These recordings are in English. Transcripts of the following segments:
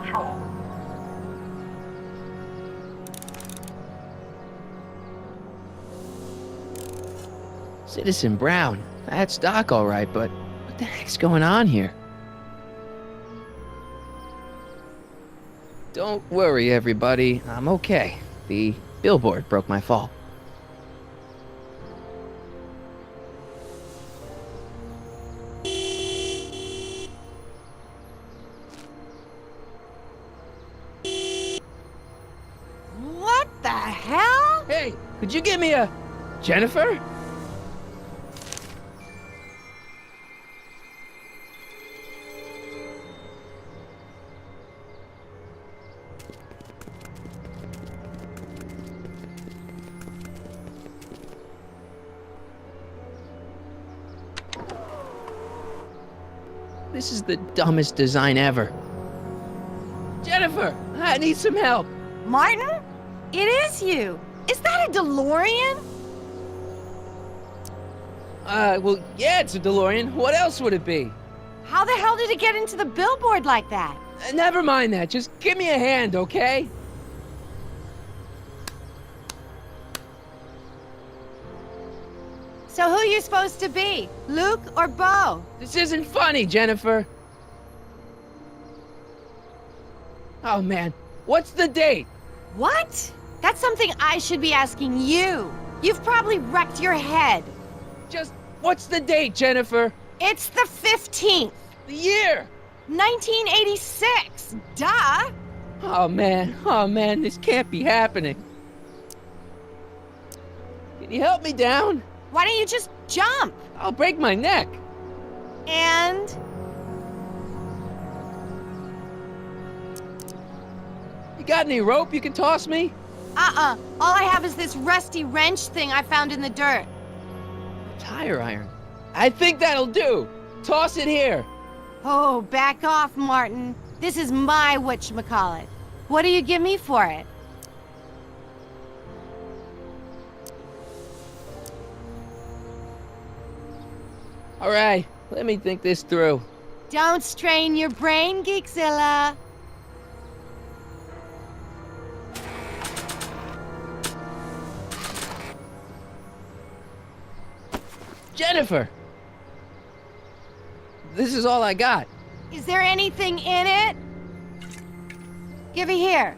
control. Citizen Brown. That's Doc all right, but what the heck's going on here? Don't worry, everybody. I'm okay. The billboard broke my fall. What the hell? Hey, could you give me a... Jennifer? This is the dumbest design ever. Jennifer, I need some help. Martin? It is you. Is that a DeLorean? Well, yeah, it's a DeLorean. What else would it be? How the hell did it get into the billboard like that? Never mind that. Just give me a hand, okay? So who you supposed to be? Luke or Bo? This isn't funny, Jennifer. Oh, man. What's the date? What? That's something I should be asking you. You've probably wrecked your head. Just, what's the date, Jennifer? It's the 15th, The year? 1986. Duh. Oh, man, this can't be happening. Can you help me down? Why don't you just jump? I'll break my neck. And... You got any rope you can toss me? All I have is this rusty wrench thing I found in the dirt. Tire iron. I think that'll do. Toss it here. Oh, back off, Martin. This is my whatchamacallit. What do you give me for it? All right, let me think this through. Don't strain your brain, Geekzilla. Jennifer! This is all I got. Is there anything in it? Give it here.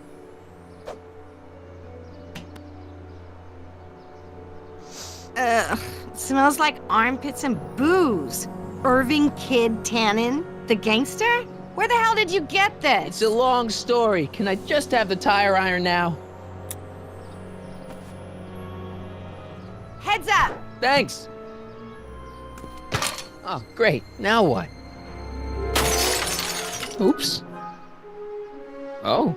Ugh, it smells like armpits and booze. Irving Kid Tannen, the gangster? Where the hell did you get this? It's a long story. Can I just have the tire iron now? Heads up! Thanks. Oh, great. Now what? Oops. Oh.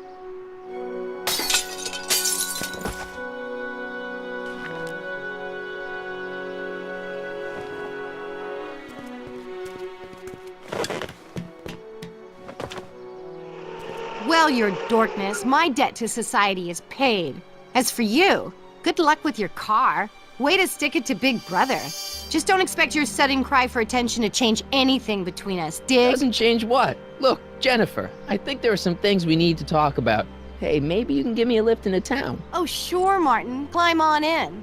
Well, your dorkness, my debt to society is paid. As for you, good luck with your car. Way to stick it to Big Brother. Just don't expect your sudden cry for attention to change anything between us, dig? Doesn't change what? Look, Jennifer, I think there are some things we need to talk about. Hey, maybe you can give me a lift into town. Oh, sure, Martin. Climb on in.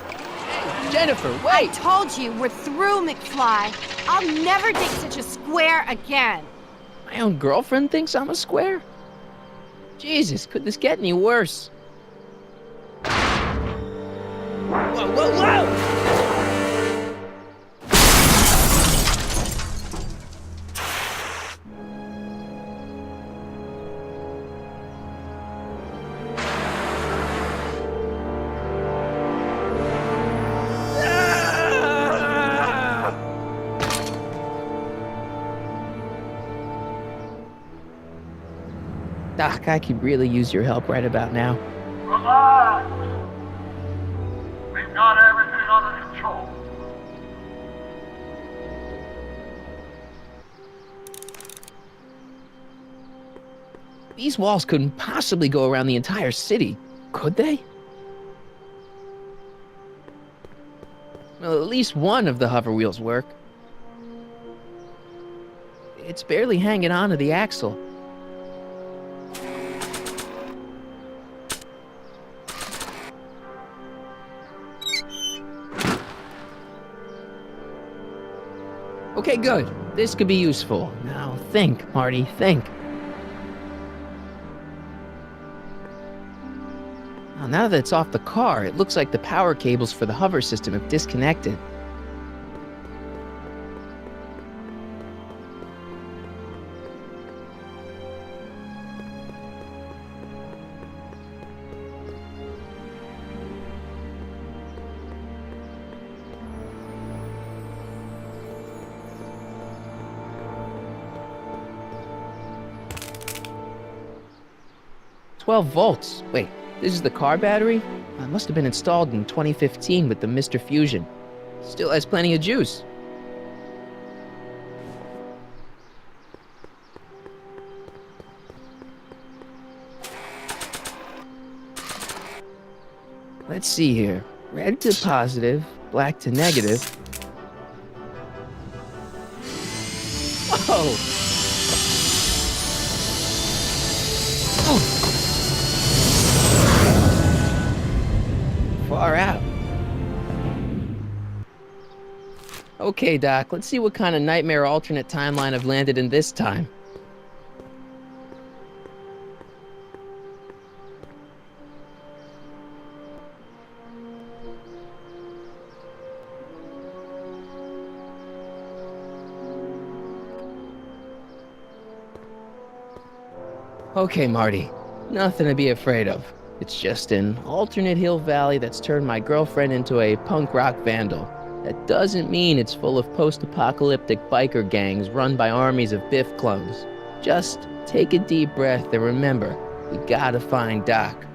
Hey, Jennifer, I wait! told you, we're through, McFly. I'll never date such a square again. My own girlfriend thinks I'm a square? Jesus, could this get any worse? Whoa, whoa, whoa! Doc, I could really use your help right about now. Relax. We've got everything under control. These walls couldn't possibly go around the entire city, could they? Well, at least one of the hover wheels work. It's barely hanging on to the axle. Okay, good. This could be useful. Now think, Marty, think. Now that it's off the car, it looks like the power cables for the hover system have disconnected. "12 volts. Wait, this is the car battery? It must have been installed in 2015 with the Mr. Fusion. Still has plenty of juice." Let's see here. Red to positive, black to negative. Whoa! Far out. Okay, Doc, let's see what kind of nightmare alternate timeline I've landed in this time. Okay, Marty. Nothing to be afraid of. It's just an alternate hill valley that's turned my girlfriend into a punk rock vandal. That doesn't mean it's full of post-apocalyptic biker gangs run by armies of Biff clones. Just take a deep breath and remember, we gotta find Doc.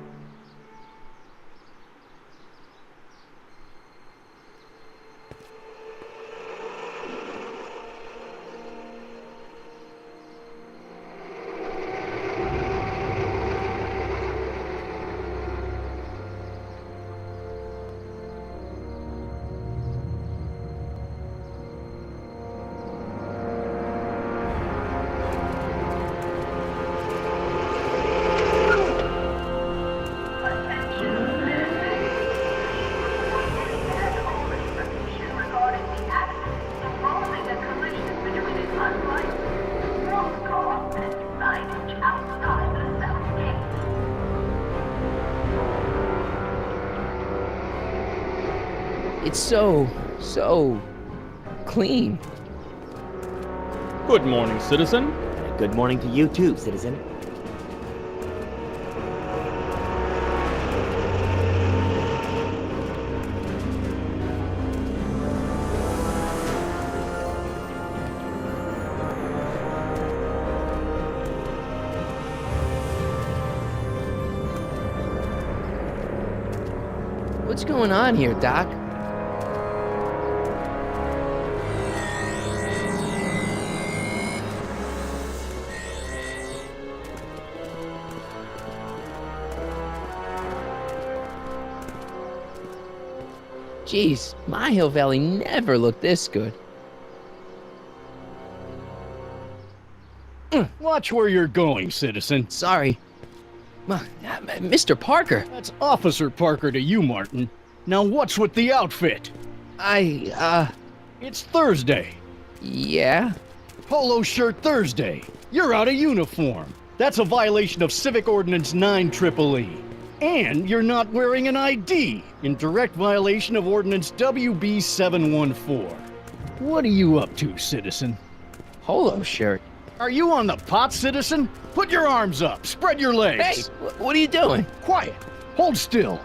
It's so clean. Good morning, citizen. Good morning to you too, citizen. What's going on here, Doc? Jeez, my Hill Valley never looked this good. Watch where you're going, citizen. Sorry. Mr. Parker, That's Officer Parker to you, Martin. Now what's with the outfit? It's Thursday. Yeah? Polo shirt Thursday. You're out of uniform. That's a violation of Civic Ordinance 9EEE. And you're not wearing an ID, in direct violation of Ordinance WB 714. What are you up to, citizen? Polo shirt. Are you on the pot, citizen? Put your arms up, spread your Hey, legs. what are you doing? Quiet. Hold still.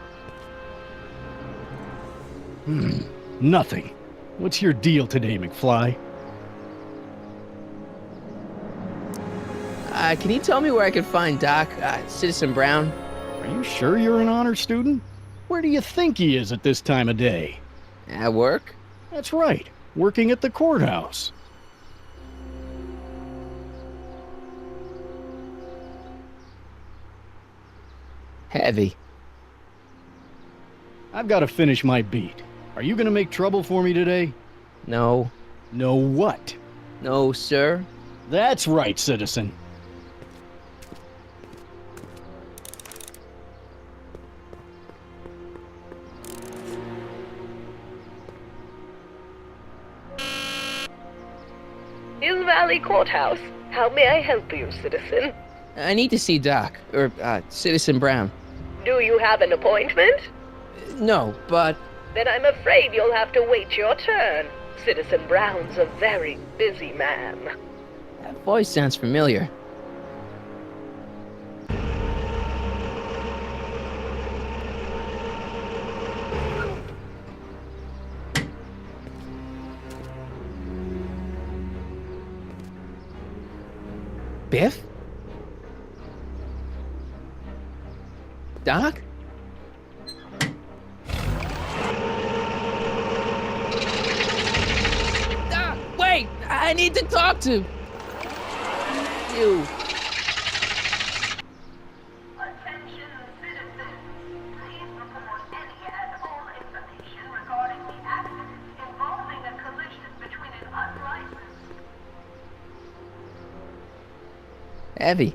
Nothing. What's your deal today, McFly? Can you tell me where I can find Doc, Citizen Brown? Are you sure you're an honor student? Where do you think he is at this time of day? At work? That's right, working at the courthouse. Heavy. I've got to finish my beat. Are you gonna make trouble for me today? No. No what? No, sir. That's right, citizen. Valley Courthouse. How may I help you, citizen? I need to see Doc, or, Citizen Brown. Do you have an appointment? No, but... Then I'm afraid you'll have to wait your turn. Citizen Brown's a very busy man. That voice sounds familiar. Biff? Doc? Doc, wait! I need to talk to you. Attention citizens. Please report any and all information regarding the accident involving a collision between an unlicensed... Heavy.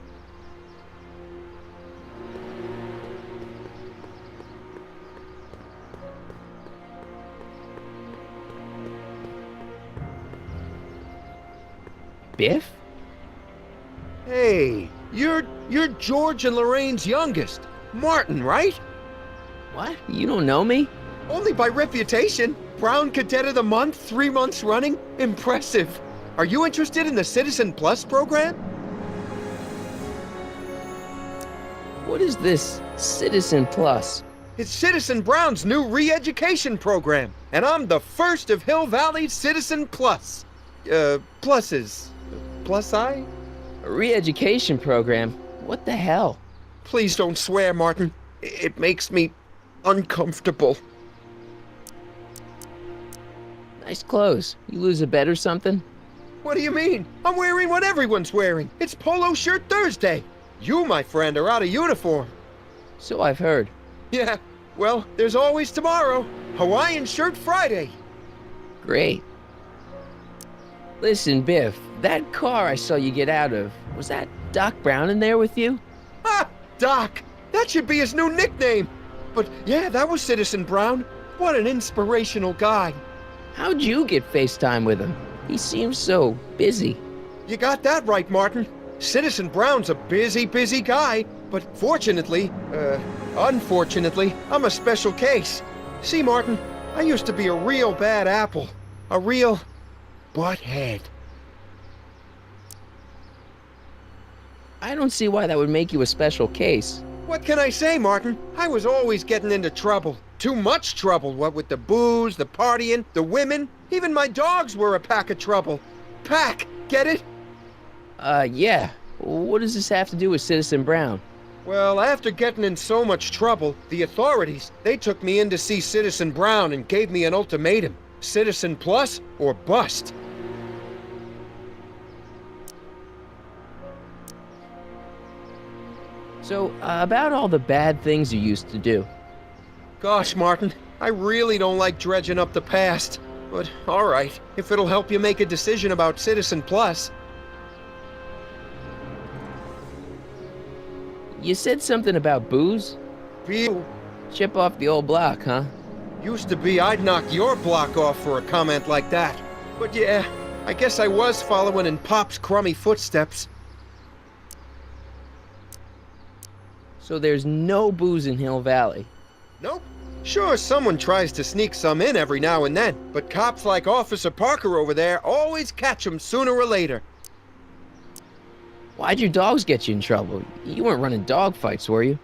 Biff? Hey, you're George and Lorraine's youngest. Martin, right? What? You don't know me? Only by reputation. Brown Cadet of the Month, 3 months running. Impressive. Are you interested in the Citizen Plus program? What is this Citizen Plus? It's Citizen Brown's new re-education program, and I'm the first of Hill Valley's Citizen Plus. Pluses. Plus I? A re-education program? What the hell? Please don't swear, Martin. It makes me uncomfortable. Nice clothes. You lose a bet or something? What do you mean? I'm wearing what everyone's wearing. It's Polo Shirt Thursday. You, my friend, are out of uniform. So I've heard. Yeah, well, there's always tomorrow. Hawaiian Shirt Friday. Great. Listen, Biff, that car I saw you get out of, was that Doc Brown in there with you? Ah, Doc! That should be his new nickname. But yeah, that was Citizen Brown. What an inspirational guy. How'd you get FaceTime with him? He seems so busy. You got that right, Martin. Citizen Brown's a busy guy. But unfortunately, I'm a special case. See, Martin, I used to be a real bad apple. A real butthead. I don't see why that would make you a special case. What can I say, Martin? I was always getting into trouble. Too much trouble, what with the booze, the partying, the women. Even my dogs were a pack of trouble. Pack, get it? Yeah. What does this have to do with Citizen Brown? Well, after getting in so much trouble, the authorities, they took me in to see Citizen Brown and gave me an ultimatum. Citizen Plus or bust. So, about all the bad things you used to do. Gosh, Martin, I really don't like dredging up the past. But, all right, if it'll help you make a decision about Citizen Plus. You said something about booze? Phew. Chip off the old block, huh? Used to be I'd knock your block off for a comment like that. But yeah, I guess I was following in Pop's crummy footsteps. So there's no booze in Hill Valley? Nope. Sure, someone tries to sneak some in every now and then, but cops like Officer Parker over there always catch 'em sooner or later. Why'd your dogs get you in trouble? You weren't running dog fights, were you?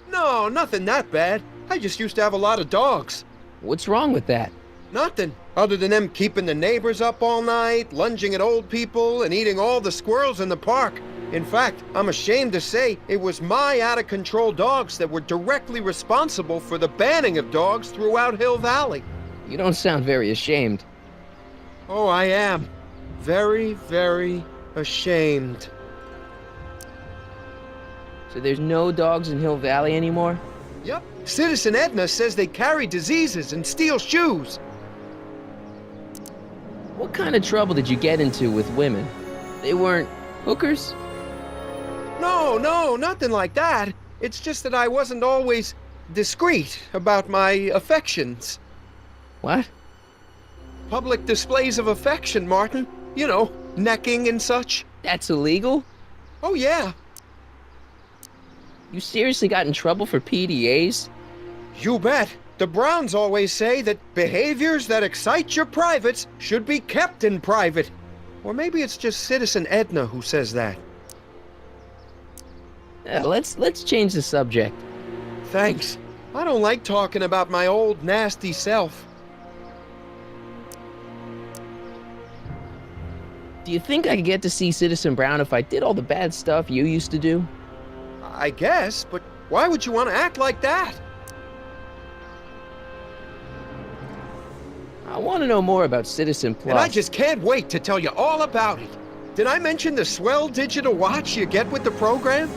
No, nothing that bad. I just used to have a lot of dogs. What's wrong with that? Nothing, other than them keeping the neighbors up all night, lunging at old people, and eating all the squirrels in the park. In fact, I'm ashamed to say it was my out-of-control dogs that were directly responsible for the banning of dogs throughout Hill Valley. You don't sound very ashamed. Oh, I am. Very, very ashamed. So there's no dogs in Hill Valley anymore? Yep. Citizen Edna says they carry diseases and steal shoes. What kind of trouble did you get into with women? They weren't hookers? No, nothing like that. It's just that I wasn't always discreet about my affections. What? Public displays of affection, Martin. You know, necking and such. That's illegal? Oh yeah, You seriously got in trouble for PDAs? you bet. The Browns always say that behaviors that excite your privates should be kept in private. Or maybe it's just Citizen Edna who says that. Let's change the subject. Thanks. I don't like talking about my old nasty self. Do you think I could get to see Citizen Brown if I did all the bad stuff you used to do? I guess, but why would you want to act like that? I want to know more about Citizen Plus. And I just can't wait to tell you all about it. Did I mention the swell digital watch you get with the program?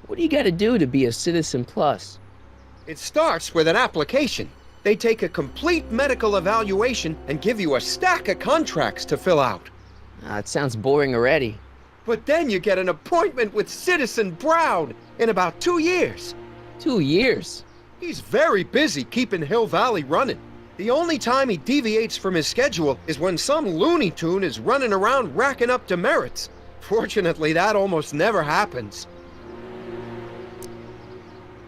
What do you got to do to be a Citizen Plus? It starts with an application. They take a complete medical evaluation and give you a stack of contracts to fill out. It sounds boring already. But then you get an appointment with Citizen Brown in about 2 years. 2 years? He's very busy keeping Hill Valley running. The only time he deviates from his schedule is when some Looney Tune is running around racking up demerits. Fortunately, that almost never happens.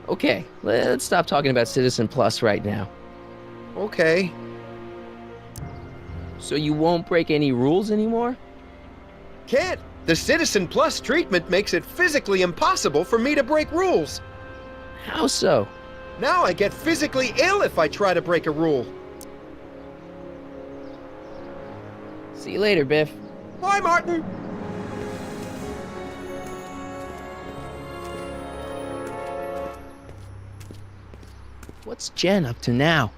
Okay, let's stop talking about Citizen Plus right now. Okay. So you won't break any rules anymore? Can't. The Citizen Plus treatment makes it physically impossible for me to break rules. How so? Now I get physically ill if I try to break a rule. See you later, Biff. Bye, Martin. What's Jen up to now?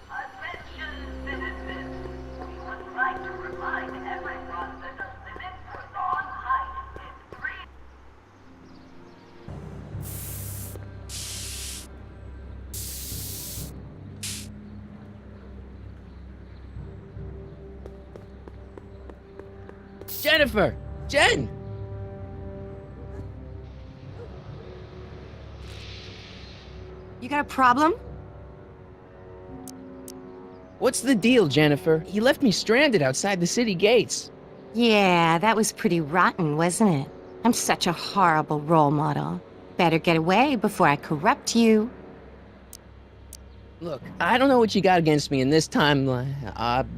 Attention citizens. We would like to remind everyone that the limit for lawn height is 3. Jennifer! Jen! You got a problem? What's the deal, Jennifer? He left me stranded outside the city gates. Yeah, that was pretty rotten, wasn't it? I'm such a horrible role model. Better get away before I corrupt you. Look, I don't know what you got against me in this time,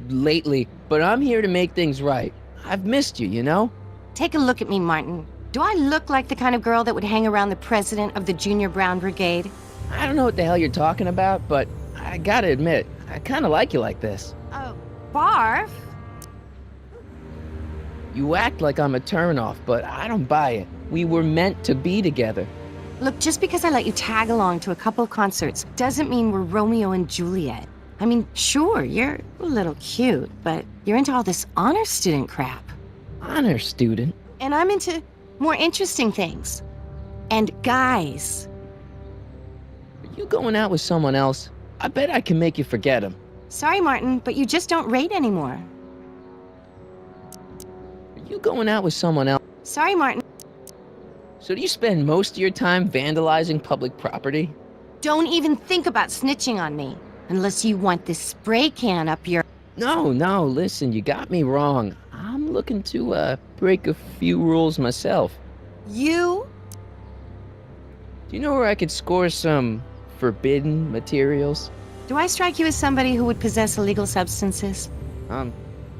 lately, but I'm here to make things right. I've missed you, you know? Take a look at me, Martin. Do I look like the kind of girl that would hang around the president of the Junior Brown Brigade? I don't know what the hell you're talking about, but I gotta admit, I kinda like you like this. Oh, barf? You act like I'm a turnoff, but I don't buy it. We were meant to be together. Look, just because I let you tag along to a couple of concerts doesn't mean we're Romeo and Juliet. I mean, sure, you're a little cute, but you're into all this honor student crap. Honor student? And I'm into more interesting things. And guys. Are you going out with someone else? I bet I can make you forget him. Sorry, Martin, but you just don't rate anymore. Are you going out with someone else? Sorry, Martin. So do you spend most of your time vandalizing public property? Don't even think about snitching on me. Unless you want this spray can up your... No, listen, you got me wrong. I'm looking to, break a few rules myself. You? Do you know where I could score some forbidden materials? Do I strike you as somebody who would possess illegal substances?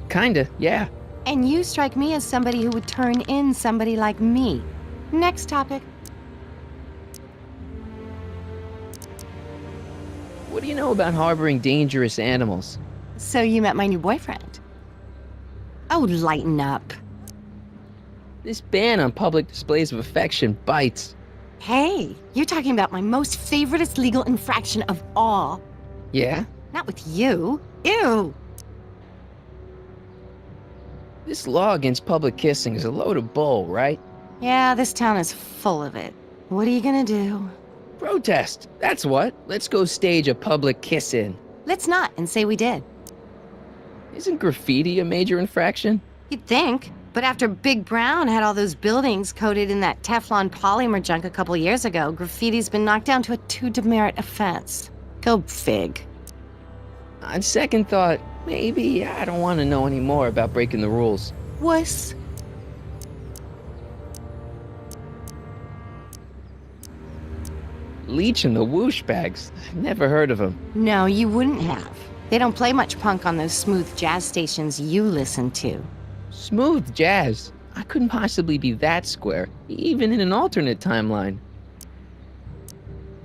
Kinda, yeah. And you strike me as somebody who would turn in somebody like me. Next topic. What do you know about harboring dangerous animals? So you met my new boyfriend. Oh, lighten up. This ban on public displays of affection bites. Hey, you're talking about my most favoriteest legal infraction of all. Yeah? Not with you. Ew. This law against public kissing is a load of bull, right? Yeah, this town is full of it. What are you gonna do? Protest, that's what. Let's go stage a public kiss-in. Let's not and say we did. Isn't graffiti a major infraction? You'd think, But after Big Brown had all those buildings coated in that Teflon polymer junk a couple years ago, graffiti's been knocked down to a 2 demerit offense. Go fig. On second thought, maybe I don't want to know any more about breaking the rules. Wuss. Leech and the Whoosh Bags. I've never heard of them. No, you wouldn't have. They don't play much punk on those smooth jazz stations you listen to. Smooth jazz. I couldn't possibly be that square, even in an alternate timeline.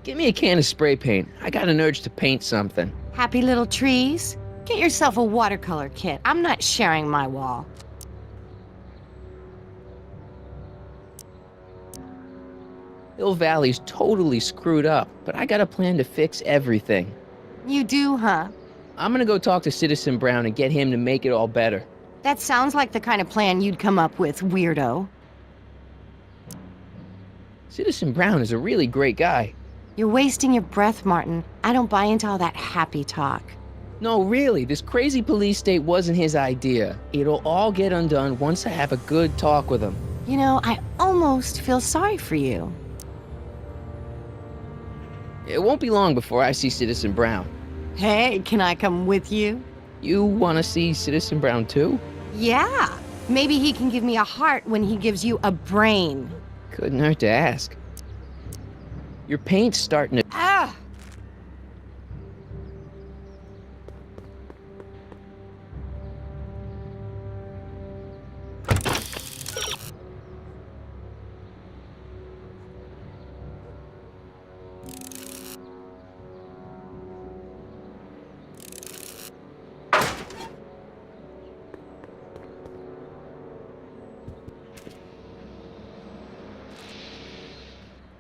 Give me a can of spray paint. I got an urge to paint something. Happy little trees? Get yourself a watercolor kit. I'm not sharing my wall. Hill Valley's totally screwed up, but I got a plan to fix everything. You do, huh? I'm gonna go talk to Citizen Brown and get him to make it all better. That sounds like the kind of plan you'd come up with, weirdo. Citizen Brown is a really great guy. You're wasting your breath, Martin. I don't buy into all that happy talk. No, really, this crazy police state wasn't his idea. It'll all get undone once I have a good talk with him. You know, I almost feel sorry for you. It won't be long before I see Citizen Brown. Hey, can I come with you? You want to see Citizen Brown too? Yeah. Maybe he can give me a heart when he gives you a brain. Couldn't hurt to ask. Your paint's starting to... Ah!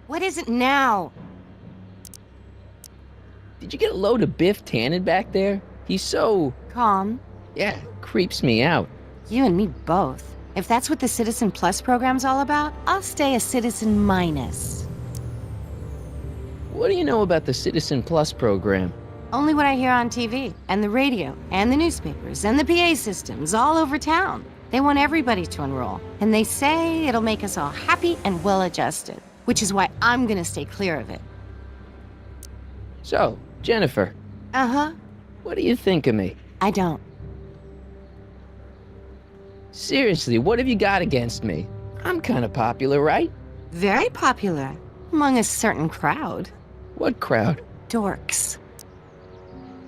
What is it now? Did you get a load of Biff Tannen back there? He's so... Calm. yeah, creeps me out. You and me both. If that's what the Citizen Plus program's all about, I'll stay a Citizen Minus. What do you know about the Citizen Plus program? Only what I hear on TV, and the radio, and the newspapers, and the PA systems all over town. They want everybody to enroll, and they say it'll make us all happy and well-adjusted, which is why I'm gonna stay clear of it. So, Jennifer, Uh-huh. what do you think of me? I don't. Seriously, what have you got against me? I'm kind of popular, right? Very popular. Among a certain crowd. What crowd? Dorks.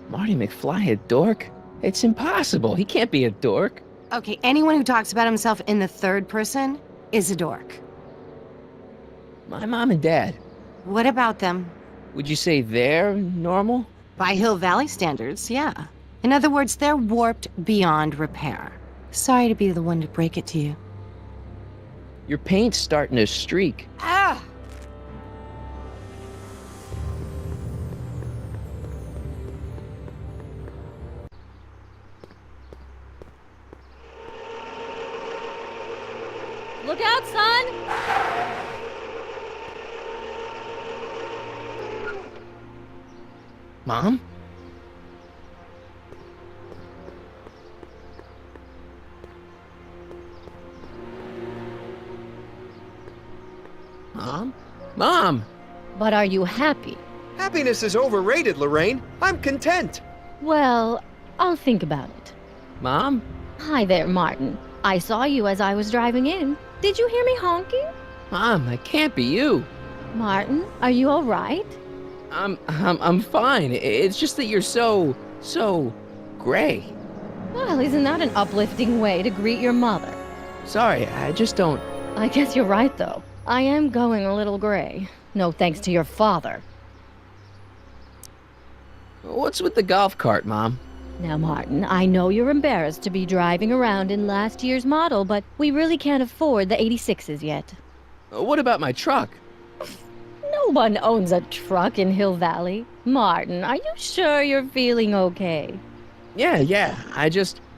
Marty McFly a dork? It's impossible. He can't be a dork. Okay, anyone who talks about himself in the third person is a dork. My mom and dad, What about them? would you say they're normal? By Hill Valley standards, yeah. In other words, they're warped beyond repair. Sorry to be the one to break it to you. Your paint's starting to streak. Ah! Look out, son! Mom? Mom? Mom! But are you happy? Happiness is overrated, Lorraine. I'm content. Well, I'll think about it. Mom? Hi there, Martin. I saw you as I was driving in. Did you hear me honking? Mom, that can't be you. Martin, are you all right? I'm fine. It's just that you're so gray. Well, isn't that an uplifting way to greet your mother? Sorry, I just don't... I guess you're right, though. I am going a little gray. No thanks to your father. What's with the golf cart, Mom? Now, Martin, I know you're embarrassed to be driving around in last year's model, but we really can't afford the 86s yet. What about my truck? No one owns a truck in Hill Valley. Martin, are you sure you're feeling okay? Yeah.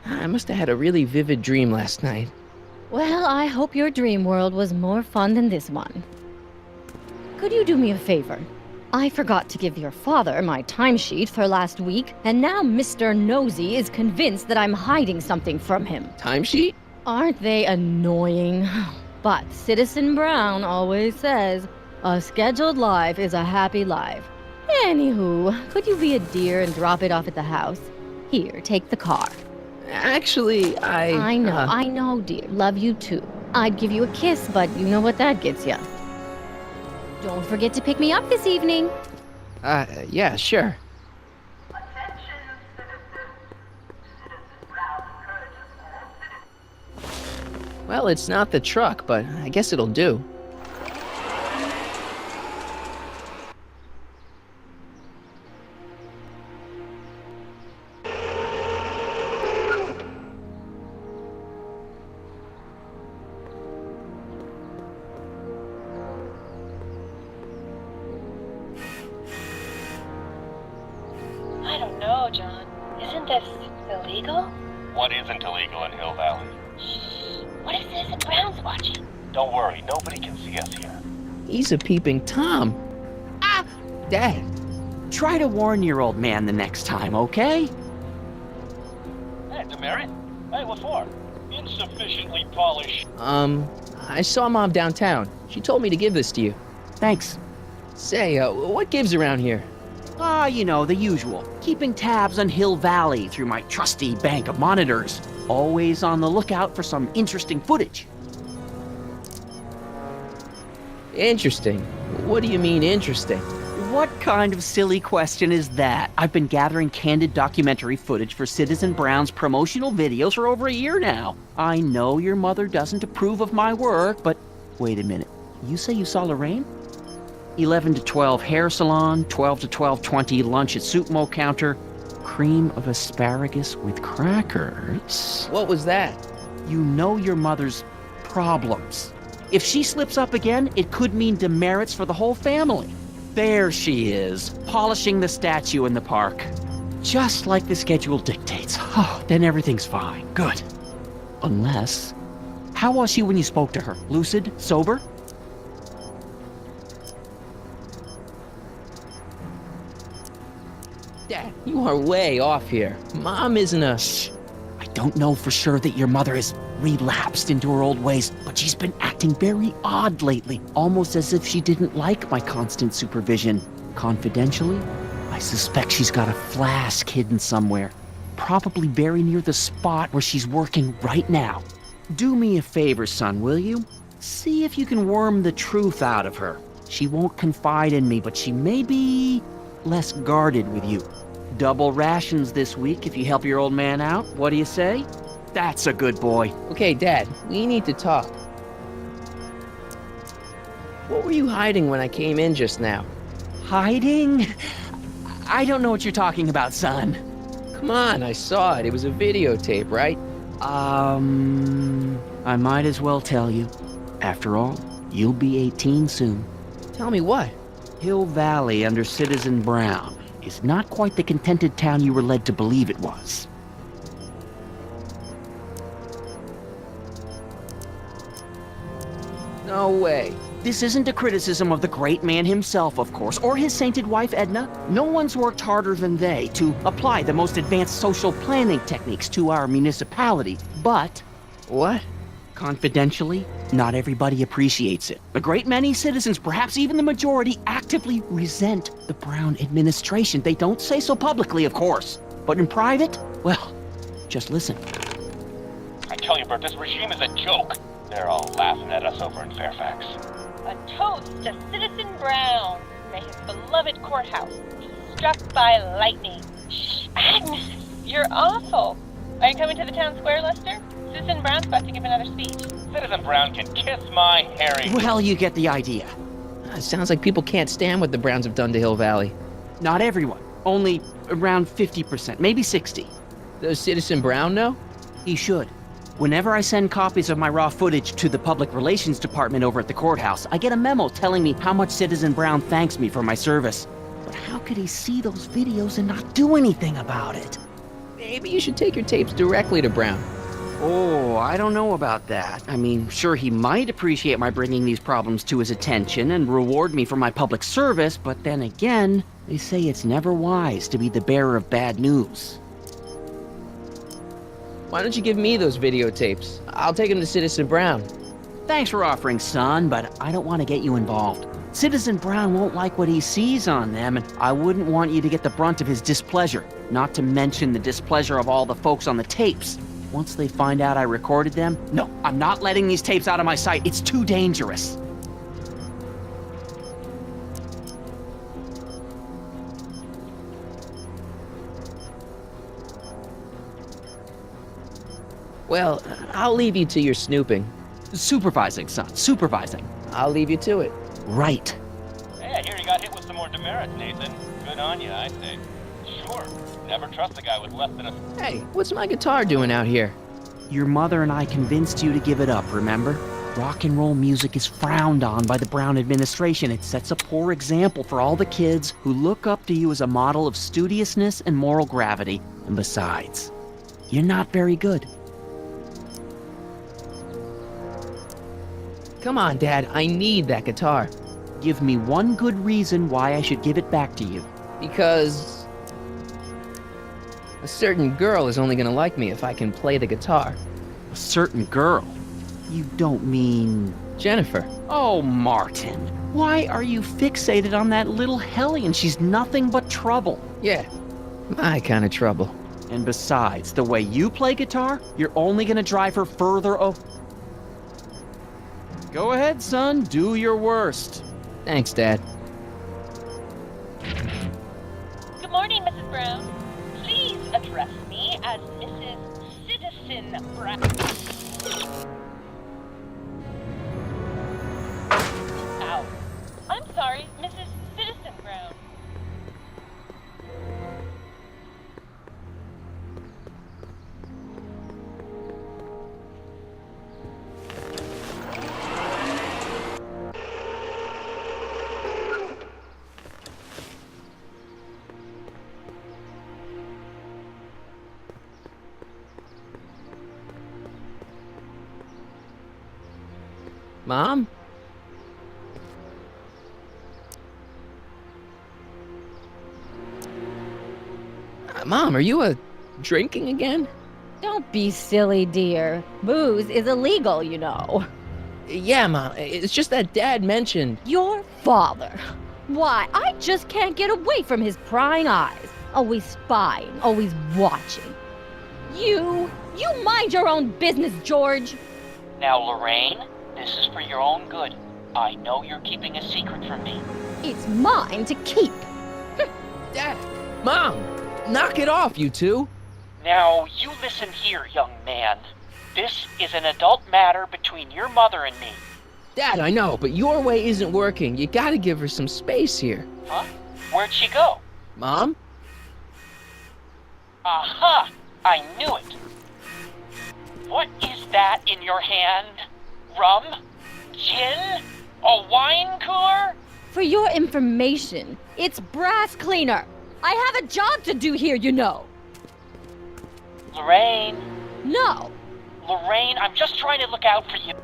I must have had a really vivid dream last night. Well, I hope your dream world was more fun than this one. Could you do me a favor? I forgot to give your father my timesheet for last week, and now Mr. Nosy is convinced that I'm hiding something from him. Timesheet? Aren't they annoying? But Citizen Brown always says, a scheduled life is a happy life. Anywho, could you be a dear and drop it off at the house? Here, take the car. Actually, I know, dear. Love you too. I'd give you a kiss, but you know what that gets ya. Don't forget to pick me up this evening. Yeah, sure. Attention, citizens. Citizen Brown encourages all citizens. Well, it's not the truck, but I guess it'll do. I don't know, John. Isn't this illegal? What isn't illegal in Hill Valley? Shh. What if Citizen Brown's watching? Don't worry, nobody can see us here. He's a peeping Tom. Ah! Dad. Try to warn your old man the next time, okay? Hey, Demerit. Hey, what for? Insufficiently polished. I saw Mom downtown. She told me to give this to you. Thanks. Say, what gives around here? You know, the usual. Keeping tabs on Hill Valley through my trusty bank of monitors. Always on the lookout for some interesting footage. Interesting. What do you mean, interesting? What kind of silly question is that? I've been gathering candid documentary footage for Citizen Brown's promotional videos for over a year now. I know your mother doesn't approve of my work, but wait a minute. You say you saw Lorraine? 11 to 12 hair salon, 12 to 12:20 lunch at Suitmo counter, cream of asparagus with crackers. What was that? You know your mother's problems. If she slips up again, it could mean demerits for the whole family. There she is, polishing the statue in the park. Just like the schedule dictates. Oh, then everything's fine. Good. Unless... How was she when you spoke to her? Lucid? Sober? Dad, you are way off here. Mom isn't a... Shh. I don't know for sure that your mother has relapsed into her old ways, but she's been acting very odd lately, almost as if she didn't like my constant supervision. Confidentially, I suspect she's got a flask hidden somewhere, probably very near the spot where she's working right now. Do me a favor, son, will you? See if you can worm the truth out of her. She won't confide in me, but she may be less guarded with you. Double rations this week if you help your old man out. What do you say? That's a good boy. Okay, Dad, we need to talk. What were you hiding when I came in just now? Hiding? I don't know what you're talking about, son. Come on, I saw it. It was a videotape, right? I might as well tell you. After all, you'll be 18 soon. Tell me what? Hill Valley under Citizen Brown is not quite the contented town you were led to believe it was. No way. This isn't a criticism of the great man himself, of course, or his sainted wife, Edna. No one's worked harder than they to apply the most advanced social planning techniques to our municipality. But... What? Confidentially, not everybody appreciates it. A great many citizens, perhaps even the majority, actively resent the Brown administration. They don't say so publicly, of course. But in private, well, just listen. I tell you, Bert, this regime is a joke. They're all laughing at us over in Fairfax. A toast to Citizen Brown. May his beloved courthouse be struck by lightning. Shh, Agnes, you're awful. Are you coming to the town square, Lester? Citizen Brown's about to give another speech. Citizen Brown can kiss my hairy... Well, you get the idea. It sounds like people can't stand what the Browns have done to Hill Valley. Not everyone. Only around 50%, maybe 60. Does Citizen Brown know? He should. Whenever I send copies of my raw footage to the public relations department over at the courthouse, I get a memo telling me how much Citizen Brown thanks me for my service. But how could he see those videos and not do anything about it? Maybe you should take your tapes directly to Brown. Oh, I don't know about that. I mean, sure, he might appreciate my bringing these problems to his attention and reward me for my public service, but then again, they say it's never wise to be the bearer of bad news. Why don't you give me those videotapes? I'll take them to Citizen Brown. Thanks for offering, son, but I don't want to get you involved. Citizen Brown won't like what he sees on them, and I wouldn't want you to get the brunt of his displeasure, not to mention the displeasure of all the folks on the tapes. Once they find out I recorded them, no, I'm not letting these tapes out of my sight. It's too dangerous. Well, I'll leave you to your snooping. Supervising, son, supervising. I'll leave you to it. Right. Hey, I hear you got hit with some more demerits, Nathan. Good on you, I say. Sure. Never trust a guy with less than a... Hey, what's my guitar doing out here? Your mother and I convinced you to give it up, remember? Rock and roll music is frowned on by the Brown administration. It sets a poor example for all the kids who look up to you as a model of studiousness and moral gravity. And besides, you're not very good. Come on, Dad, I need that guitar. Give me one good reason why I should give it back to you. Because a certain girl is only gonna like me if I can play the guitar. A certain girl? You don't mean... Jennifer. Oh, Martin. Why are you fixated on that little hellion? She's nothing but trouble. Yeah, my kind of trouble. And besides, the way you play guitar, you're only gonna drive her further Go ahead, son. Do your worst. Thanks, Dad. Good morning, Mrs. Brown. Please address me as Mrs. Citizen Brown. Ow. I'm sorry, Mrs. Citizen Brown. Mom? Mom, are you drinking again? Don't be silly, dear. Booze is illegal, you know. Yeah, Mom. It's just that Dad mentioned... Your father. Why, I just can't get away from his prying eyes. Always spying, always watching. You mind your own business, George. Now, Lorraine, this is for your own good. I know you're keeping a secret from me. It's mine to keep. Dad! Mom! Knock it off, you two! Now, you listen here, young man. This is an adult matter between your mother and me. Dad, I know, but your way isn't working. You gotta give her some space here. Huh? Where'd she go? Mom? Aha! I knew it. What is that in your hand? Rum? Gin? A wine cooler? For your information, it's brass cleaner. I have a job to do here, you know. Lorraine. No. Lorraine, I'm just trying to look out for you.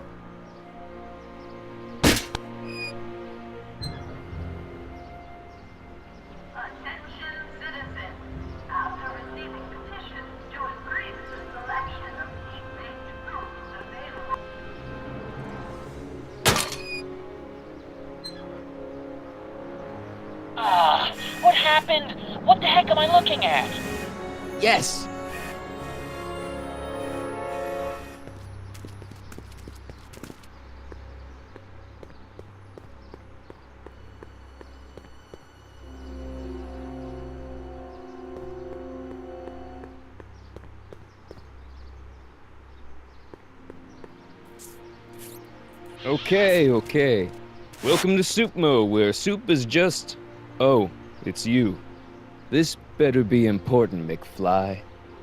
Attention citizens. After receiving petitions to increase the selection of meat-based foods available. What happened? What the heck am I looking at? Yes! Okay. Welcome to Soupmo, where soup is just... Oh, it's you. This better be important, McFly.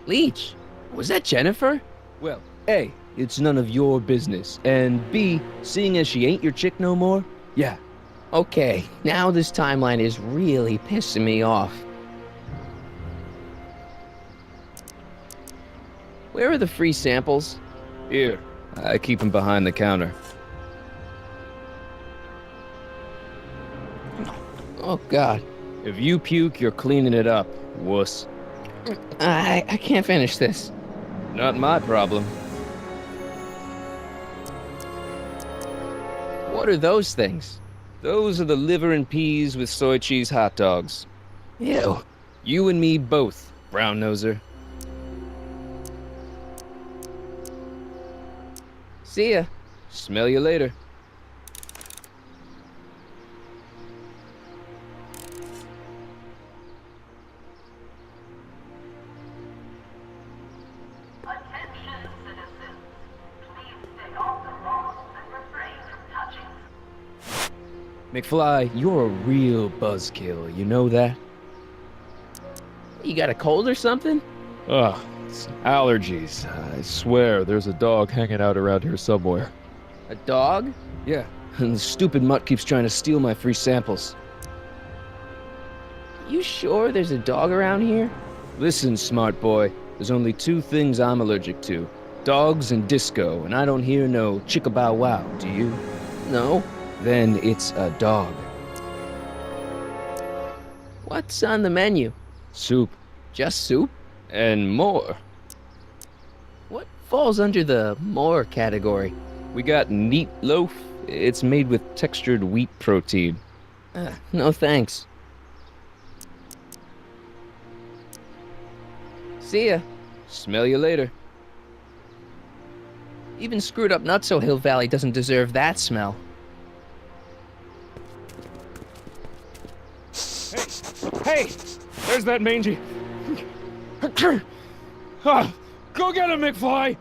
Leech, was that Jennifer? Well, A, it's none of your business, and B, seeing as she ain't your chick no more, yeah. Okay, now this timeline is really pissing me off. Where are the free samples? Here, I keep them behind the counter. Oh, God. If you puke, you're cleaning it up, wuss. I can't finish this. Not my problem. What are those things? Those are the liver and peas with soy cheese hot dogs. Ew. You and me both, brown noser. See ya. Smell you later. Attention, citizens. Please stay off the lawn and refrain from touching. McFly, you're a real buzzkill, you know that? You got a cold or something? Ugh, it's allergies. I swear there's a dog hanging out around here somewhere. A dog? Yeah, and the stupid mutt keeps trying to steal my free samples. You sure there's a dog around here? Listen, smart boy, there's only two things I'm allergic to. Dogs and disco, and I don't hear no chicka-bow wow, do you? No. Then it's a dog. What's on the menu? Soup. Just soup? And more. What falls under the more category? We got neat loaf. It's made with textured wheat protein. No thanks. See ya. Smell you later. Even screwed up Nutso Hill Valley doesn't deserve that smell. Hey! There's that mangy. Ah, go get him, McFly!